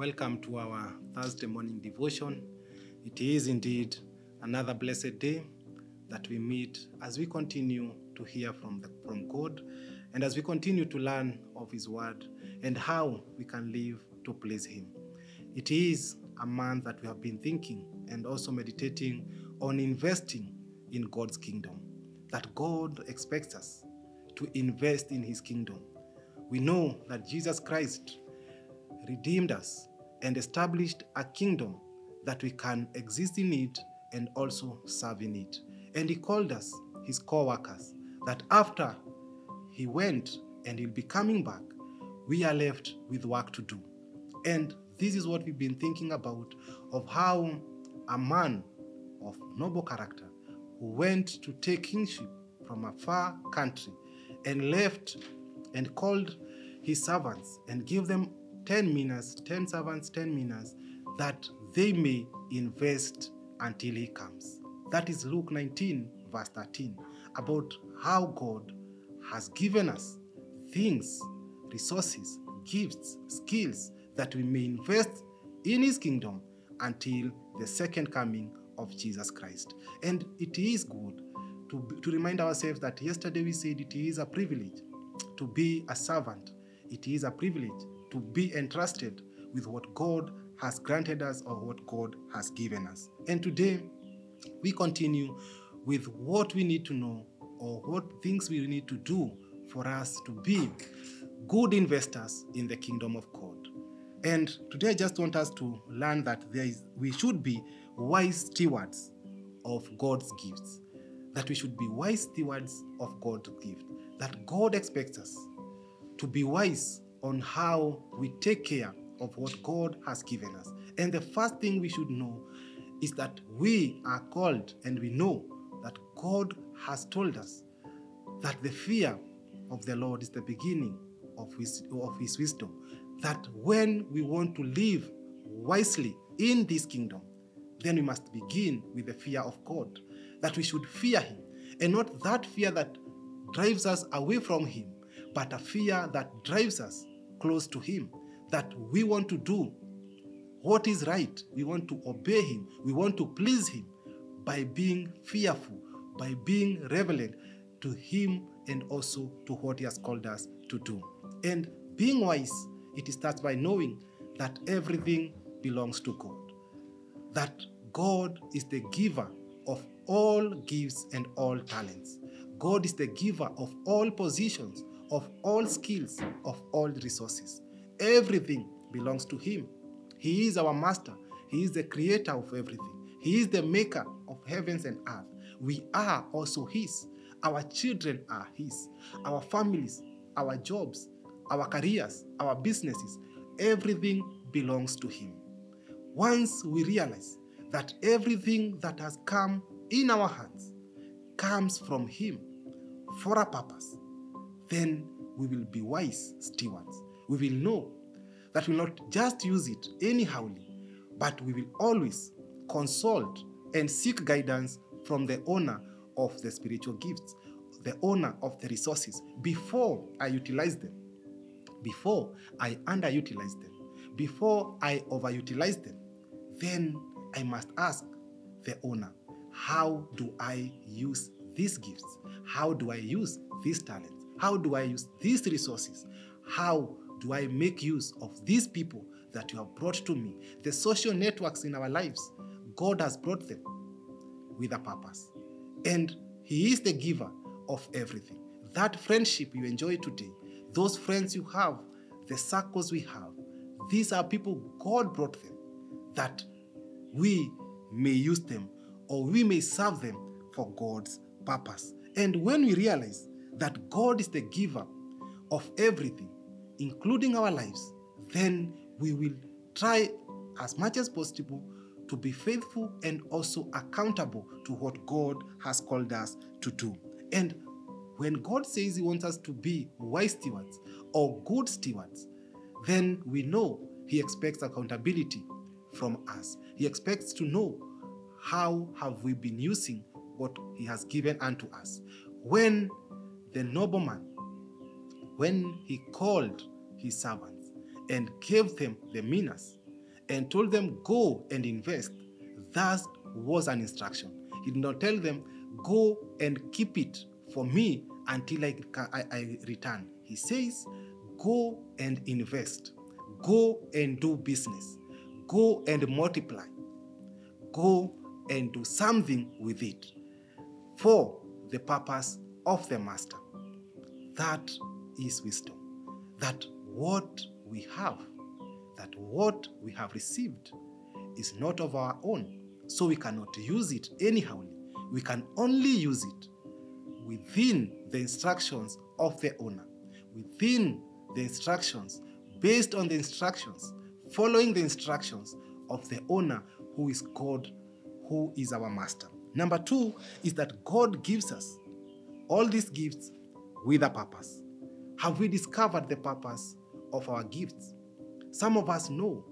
Welcome to our Thursday morning devotion. It is indeed another blessed day that we meet as we continue to hear from God and as we continue to learn of His Word and how we can live to please Him. It is a month that we have been thinking and also meditating on investing in God's kingdom, that God expects us to invest in His kingdom. We know that Jesus Christ redeemed us and established a kingdom that we can exist in it and also serve in it. And He called us His co-workers, that after He went and He'll be coming back, we are left with work to do. And this is what we've been thinking about, of how a man of noble character who went to take kingship from a far country and left and called his servants and gave them 10 minas, 10 servants, 10 minas, that they may invest until He comes. That is Luke 19, verse 13, about how God has given us things, resources, gifts, skills that we may invest in His kingdom until the second coming of Jesus Christ. And it is good to remind ourselves that yesterday we said it is a privilege to be a servant. It is a privilege to be entrusted with what God has granted us or what God has given us. And today, we continue with what we need to know or what things we need to do for us to be good investors in the kingdom of God. And today, I just want us to learn that we should be wise stewards of God's gifts. That we should be wise stewards of God's gift. That God expects us to be wise on how we take care of what God has given us. And the first thing we should know is that we are called, and we know that God has told us that the fear of the Lord is the beginning of His wisdom. That when we want to live wisely in this kingdom, then we must begin with the fear of God. That we should fear Him, and not that fear that drives us away from Him, but a fear that drives us close to Him, that we want to do what is right. We want to obey Him. We want to please Him by being fearful, by being reverent to Him and also to what He has called us to do. And being wise, it starts by knowing that everything belongs to God, that God is the giver of all gifts and all talents. God is the giver of all positions, of all skills, of all resources. Everything belongs to Him. He is our master. He is the creator of everything. He is the maker of heavens and earth. We are also His. Our children are His. Our families, our jobs, our careers, our businesses, everything belongs to Him. Once we realize that everything that has come in our hands comes from Him for a purpose, then we will be wise stewards. We will know that we will not just use it anyhowly, but we will always consult and seek guidance from the owner of the spiritual gifts, the owner of the resources, before I utilize them, before I underutilize them, before I overutilize them. Then I must ask the owner, how do I use these gifts? How do I use these talents? How do I use these resources? How do I make use of these people that You have brought to me? The social networks in our lives, God has brought them with a purpose. And He is the giver of everything. That friendship you enjoy today, those friends you have, the circles we have, these are people God brought them, that we may use them or we may serve them for God's purpose. And when we realize that God is the giver of everything, including our lives, then we will try as much as possible to be faithful and also accountable to what God has called us to do. And when God says He wants us to be wise stewards or good stewards, then we know He expects accountability from us. He expects to know how have we been using what He has given unto us. When the nobleman, when he called his servants and gave them the minas, and told them, go and invest, that was an instruction. He did not tell them, go and keep it for me until I return. He says, go and invest. Go and do business. Go and multiply. Go and do something with it for the purpose of the master. That is wisdom. That what we have received is not of our own, so we cannot use it anyhow. We can only use it within the instructions of the owner, within the instructions, based on the instructions, following the instructions of the owner, who is God, who is our master. Number 2 is that God gives us all these gifts with a purpose. Have we discovered the purpose of our gifts? Some of us know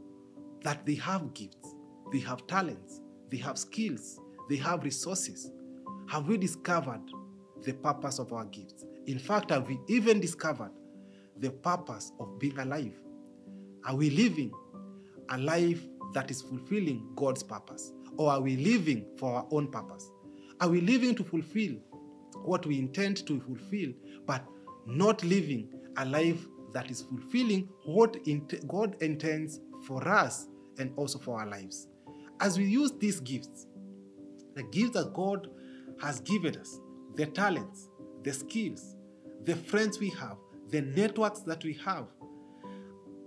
that they have gifts, they have talents, they have skills, they have resources. Have we discovered the purpose of our gifts? In fact, have we even discovered the purpose of being alive? Are we living a life that is fulfilling God's purpose? Or are we living for our own purpose? Are we living to fulfill what we intend to fulfill, but not living a life that is fulfilling what God intends for us and also for our lives? As we use these gifts, the gifts that God has given us, the talents, the skills, the friends we have, the networks that we have,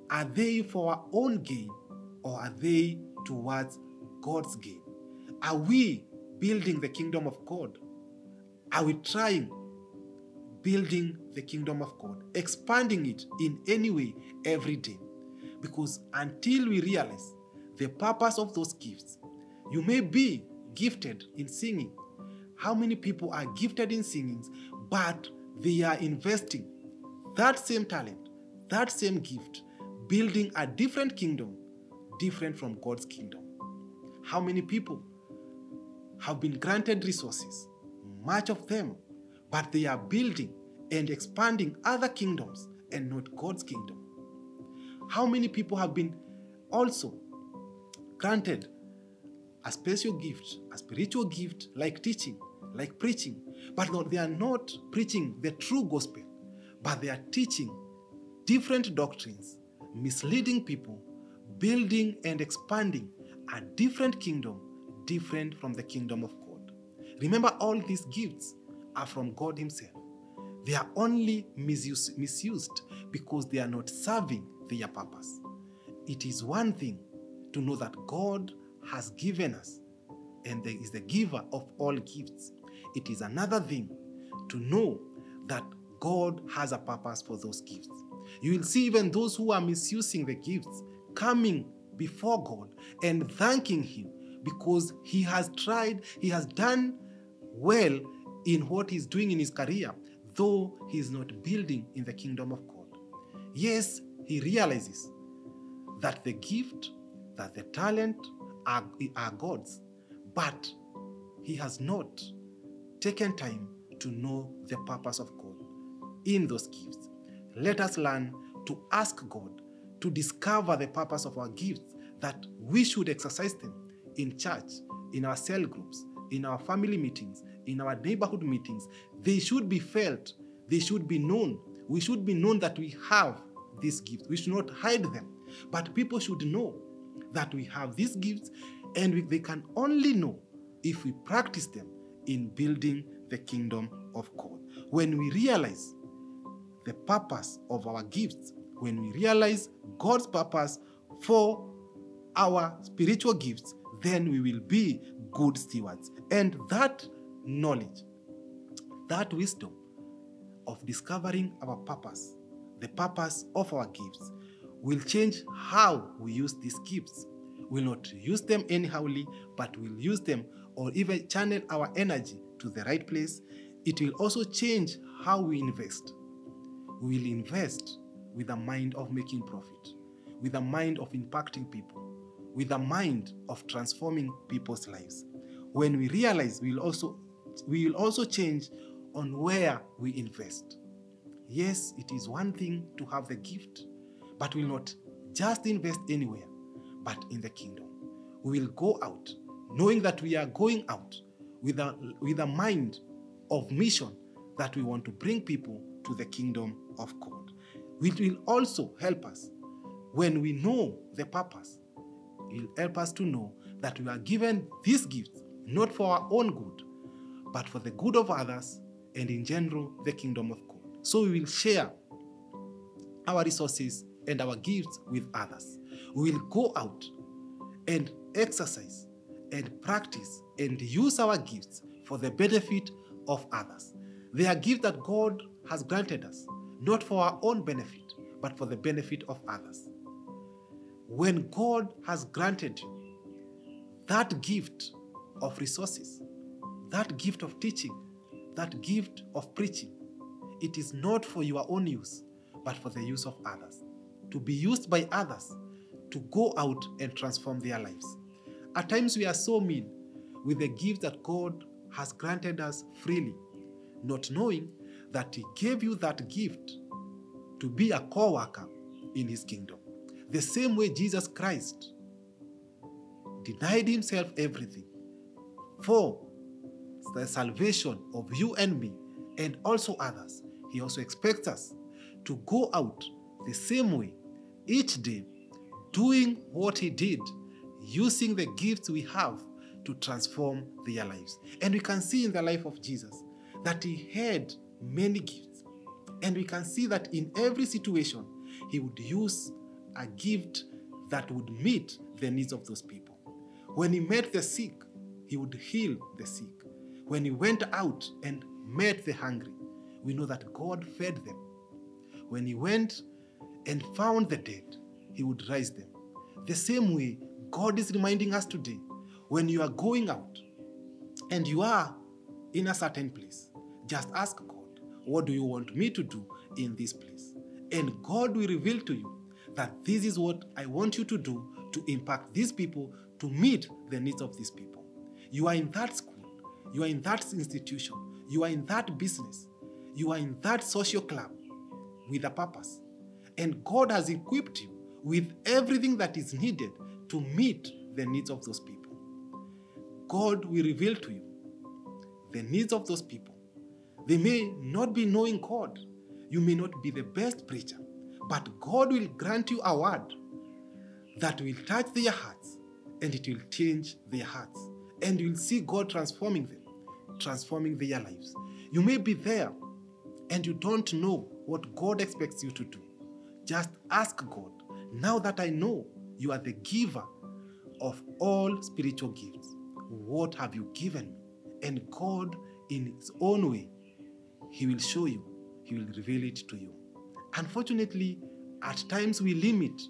are they for our own gain or are they towards God's gain? Are we building the kingdom of God? Are we trying building the kingdom of God, expanding it in any way every day? Because until we realize the purpose of those gifts, you may be gifted in singing. How many people are gifted in singing, but they are investing that same talent, that same gift, building a different kingdom, different from God's kingdom? How many people have been granted resources, much of them, but they are building and expanding other kingdoms and not God's kingdom? How many people have been also granted a special gift, a spiritual gift, like teaching, like preaching, but they are not preaching the true gospel, but they are teaching different doctrines, misleading people, building and expanding a different kingdom, different from the kingdom of God. Remember, all these gifts are from God himself. They are only misused because they are not serving their purpose. It is one thing to know that God has given us and is the giver of all gifts. It is another thing to know that God has a purpose for those gifts. You will see even those who are misusing the gifts coming before God and thanking him because he has tried, he has done well in what he's doing in his career, though he is not building in the kingdom of God. Yes, he realizes that the gift, that the talent are God's, but he has not taken time to know the purpose of God in those gifts. Let us learn to ask God to discover the purpose of our gifts, that we should exercise them in church, in our cell groups, in our family meetings, in our neighborhood meetings. They should be felt. They should be known. We should be known that we have these gifts. We should not hide them. But people should know that we have these gifts, and they can only know if we practice them in building the kingdom of God. When we realize the purpose of our gifts, when we realize God's purpose for our spiritual gifts, then we will be good stewards. And that knowledge, that wisdom of discovering our purpose, the purpose of our gifts, will change how we use these gifts. We'll not use them anyhowly, but we'll use them or even channel our energy to the right place. It will also change how we invest. We will invest with a mind of making profit, with a mind of impacting people, with a mind of transforming people's lives. When we realize, we will also change on where we invest. Yes, it is one thing to have the gift, but we'll not just invest anywhere, but in the kingdom. We will go out knowing that we are going out with a mind of mission, that we want to bring people to the kingdom of God. It will also help us when we know the purpose. It will help us to know that we are given these gifts not for our own good, but for the good of others and in general the kingdom of God. So we will share our resources and our gifts with others. We will go out and exercise and practice and use our gifts for the benefit of others. They are gifts that God has granted us, not for our own benefit, but for the benefit of others. When God has granted you that gift of resources, that gift of teaching, that gift of preaching, it is not for your own use, but for the use of others, to be used by others to go out and transform their lives. At times we are so mean with the gift that God has granted us freely, not knowing that He gave you that gift to be a co-worker in His kingdom. The same way Jesus Christ denied Himself everything for the salvation of you and me and also others. He also expects us to go out the same way each day, doing what He did, using the gifts we have to transform their lives. And we can see in the life of Jesus that He had many gifts. And we can see that in every situation, He would use a gift that would meet the needs of those people. When He met the sick, He would heal the sick. When He went out and met the hungry, we know that God fed them. When He went and found the dead, He would raise them. The same way, God is reminding us today, when you are going out and you are in a certain place, just ask God, what do you want me to do in this place? And God will reveal to you that this is what I want you to do to impact these people, to meet the needs of these people. You are in that school, you are in that institution, you are in that business, you are in that social club with a purpose. And God has equipped you with everything that is needed to meet the needs of those people. God will reveal to you the needs of those people. They may not be knowing God. You may not be the best preacher, but God will grant you a word that will touch their hearts, and it will change their hearts. And you will see God transforming them, transforming their lives. You may be there and you don't know what God expects you to do. Just ask God, now that I know you are the giver of all spiritual gifts, what have you given me? And God, in His own way, He will show you, He will reveal it to you. Unfortunately, at times we limit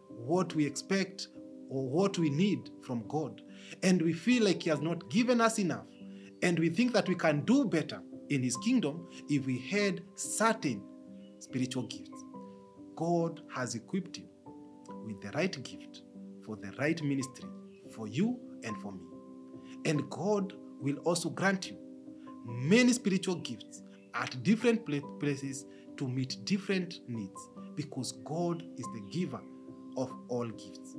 what we expect or what we need from God, and we feel like He has not given us enough, and we think that we can do better in His kingdom if we had certain spiritual gifts. God has equipped you with the right gift for the right ministry for you and for me. And God will also grant you many spiritual gifts at different places to meet different needs, because God is the giver of all gifts.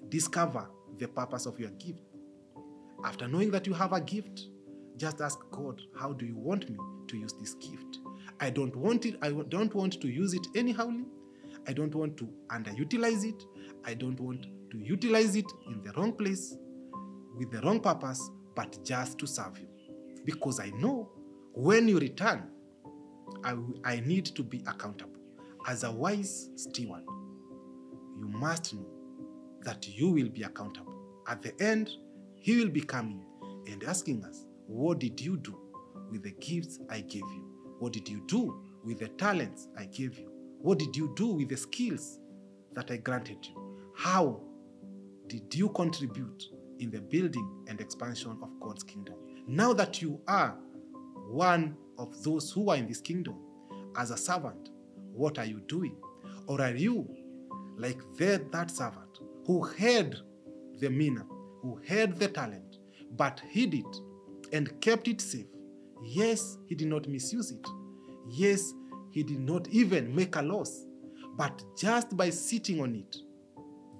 Discover the purpose of your gift. After knowing that you have a gift, just ask God, how do you want me to use this gift? I don't want to use it anyhowly. I don't want to underutilize it. I don't want to utilize it in the wrong place with the wrong purpose, but just to serve you. Because I know when you return, I need to be accountable. As a wise steward, you must know that you will be accountable. At the end, He will be coming and asking us, what did you do with the gifts I gave you? What did you do with the talents I gave you? What did you do with the skills that I granted you? How did you contribute in the building and expansion of God's kingdom? Now that you are one of those who are in this kingdom, as a servant, what are you doing? Or are you like that servant who had the mina, who had the talent, but hid it and kept it safe? Yes, he did not misuse it. Yes, he did not even make a loss. But just by sitting on it,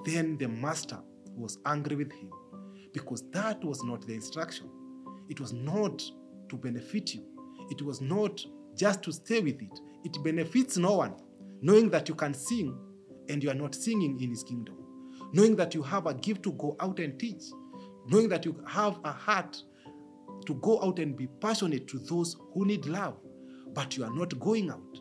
Then the master was angry with him because that was not the instruction. It was not to benefit you. It was not just to stay with it. It benefits no one, knowing that you can sing and you are not singing in his kingdom, knowing that you have a gift to go out and teach, knowing that you have a heart to go out and be passionate to those who need love, but you are not going out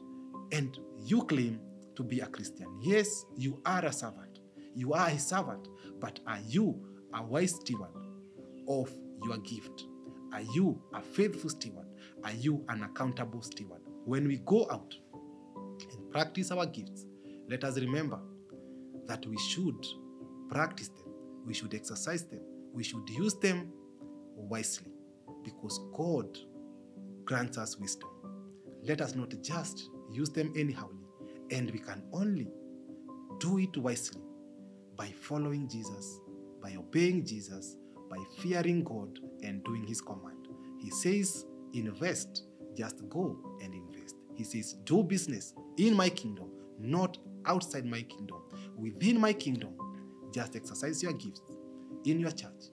and you claim to be a Christian. Yes, you are a servant. You are a servant, but are you a wise steward of your gift? Are you a faithful steward? Are you an accountable steward? When we go out and practice our gifts, let us remember that we should practice them. We should exercise them. We should use them wisely because God grants us wisdom. Let us not just use them anyhowly, and we can only do it wisely by following Jesus, by obeying Jesus, by fearing God and doing his command. He says, invest, just go and invest. He says, do business in my kingdom, not outside my kingdom. Within my kingdom, just exercise your gifts in your church,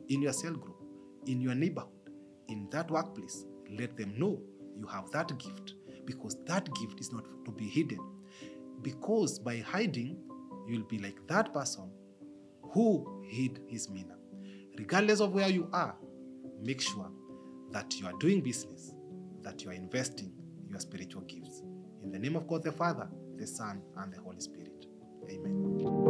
in your cell group, in your neighborhood, in that workplace. Let them know you have that gift, because that gift is not to be hidden. Because by hiding, you'll be like that person who hid his mina. Regardless of where you are, make sure that you are doing business, that you are investing your spiritual gifts. In the name of God the Father, the Son, and the Holy Spirit. Amen.